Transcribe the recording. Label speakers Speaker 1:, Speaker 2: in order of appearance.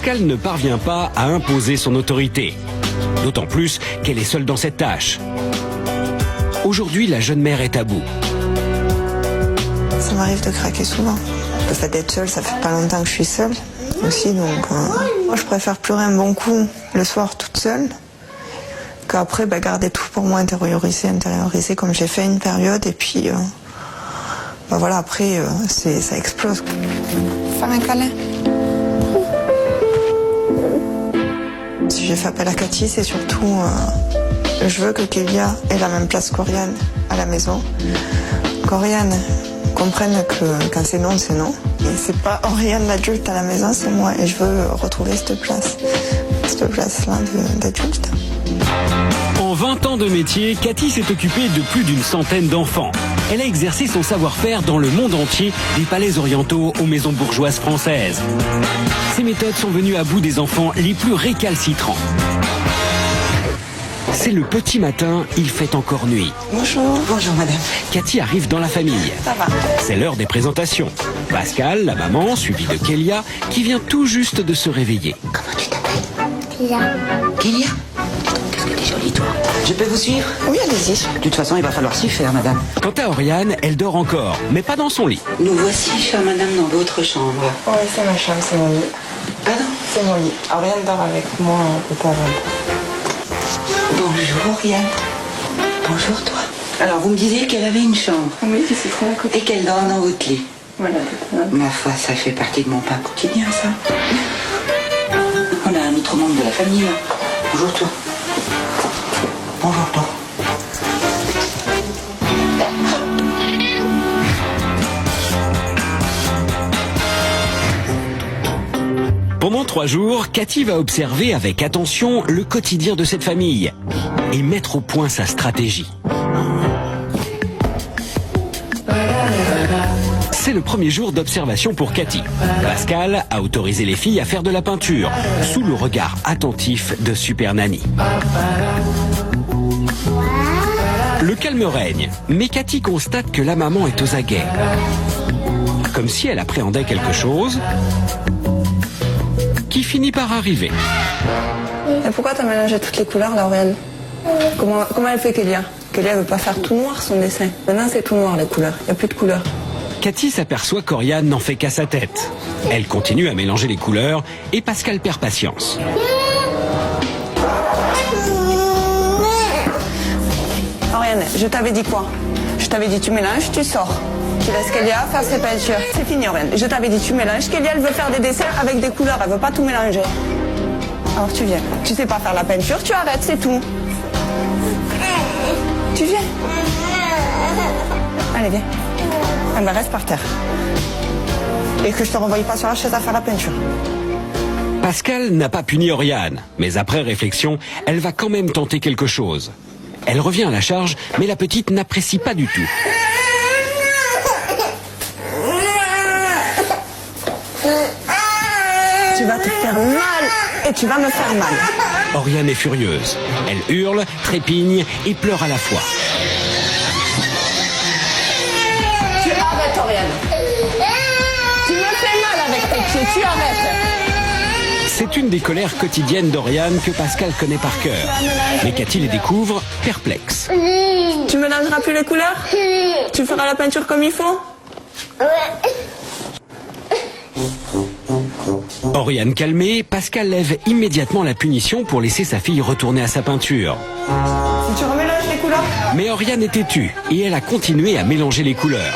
Speaker 1: Pascal ne parvient pas à imposer son autorité. D'autant plus qu'elle est seule dans cette tâche. Aujourd'hui, la jeune mère est à bout.
Speaker 2: Ça m'arrive de craquer souvent. Le fait d'être seule, ça fait pas longtemps que je suis seule aussi, donc moi je préfère pleurer un bon coup le soir toute seule qu'après garder tout pour moi, intérioriser comme j'ai fait une période, et puis voilà, après ça explose. Faire un câlin. Si j'ai fait appel à Cathy, c'est surtout je veux que Kélia ait la même place qu'Oriane à la maison. Qu'Oriane comprenne que quand c'est non, c'est non. Et c'est pas Oriane l'adulte à la maison, c'est moi. Et je veux retrouver cette place-là d'adulte.
Speaker 1: En 20 ans de métier, Cathy s'est occupée de plus d'une centaine d'enfants. Elle a exercé son savoir-faire dans le monde entier, des palais orientaux aux maisons bourgeoises françaises. Ses méthodes sont venues à bout des enfants les plus récalcitrants. C'est le petit matin, il fait encore nuit.
Speaker 2: Bonjour. Bonjour madame.
Speaker 1: Cathy arrive dans la famille.
Speaker 2: Ça va.
Speaker 1: C'est l'heure des présentations. Pascal, la maman, suivie de Kélia, qui vient tout juste de se réveiller.
Speaker 3: Comment tu t'appelles? Kélia. Kélia? Qu'est-ce que t'es jolie toi. Je peux vous suivre?
Speaker 2: Oui, allez-y.
Speaker 3: De toute façon, il va falloir s'y faire, madame.
Speaker 1: Quant à Oriane, elle dort encore, mais pas dans son lit.
Speaker 3: Nous voici, chère madame, dans votre chambre.
Speaker 2: Oui, c'est ma chambre, c'est mon lit.
Speaker 3: Pardon?
Speaker 2: C'est mon lit. Oriane dort avec moi au table.
Speaker 3: Bonjour, Oriane. Bonjour, toi. Alors, vous me disiez qu'elle avait une chambre.
Speaker 2: Oui, je suis très à côté.
Speaker 3: Et qu'elle dort dans votre lit.
Speaker 2: Voilà.
Speaker 3: Ma foi, ça fait partie de mon pain quotidien, ça. On a un autre membre de la famille, là. Bonjour, toi. Bonjour, toi.
Speaker 1: Pendant 3 jours, Cathy va observer avec attention le quotidien de cette famille et mettre au point sa stratégie. C'est le premier jour d'observation pour Cathy. Pascal a autorisé les filles à faire de la peinture, sous le regard attentif de Super Nanny. Le calme règne, mais Cathy constate que la maman est aux aguets. Comme si elle appréhendait quelque chose qui finit par arriver.
Speaker 2: Et pourquoi t'as mélangé toutes les couleurs, là, Oriane? Comment elle fait Kélia? Kélia veut pas faire tout noir son dessin. Maintenant c'est tout noir les couleurs, il n'y a plus de couleurs.
Speaker 1: Cathy s'aperçoit qu'Oriane n'en fait qu'à sa tête. Elle continue à mélanger les couleurs et Pascal perd patience.
Speaker 2: Oriane, je t'avais dit quoi? Je t'avais dit tu mélanges, tu sors. Tu laisses Kélia faire ses peintures. C'est fini, Oriane. Je t'avais dit tu mélanges. Kélia, elle veut faire des dessins avec des couleurs, elle veut pas tout mélanger. Alors tu viens. Tu sais pas faire la peinture, tu arrêtes, c'est tout. Tu viens. Allez, viens. Elle me reste par terre. Et que je te renvoie pas sur la chaise à faire la peinture.
Speaker 1: Pascal n'a pas puni Oriane, mais après réflexion, elle va quand même tenter quelque chose. Elle revient à la charge, mais la petite n'apprécie pas du tout.
Speaker 2: Tu vas te faire mal et tu vas me faire mal.
Speaker 1: Oriane est furieuse. Elle hurle, trépigne et pleure à la fois.
Speaker 2: Tu arrêtes, Oriane. Tu me fais mal avec tes pieds, tu arrêtes.
Speaker 1: C'est une des colères quotidiennes d'Oriane que Pascal connaît par cœur. Mais Cathy les découvre perplexe.
Speaker 2: Tu mélangeras plus les couleurs? Tu feras la peinture comme il faut?
Speaker 1: Oriane calmée, Pascal lève immédiatement la punition pour laisser sa fille retourner à sa peinture.
Speaker 2: Tu remélanges les couleurs?
Speaker 1: Mais Oriane est têtue et elle a continué à mélanger les couleurs.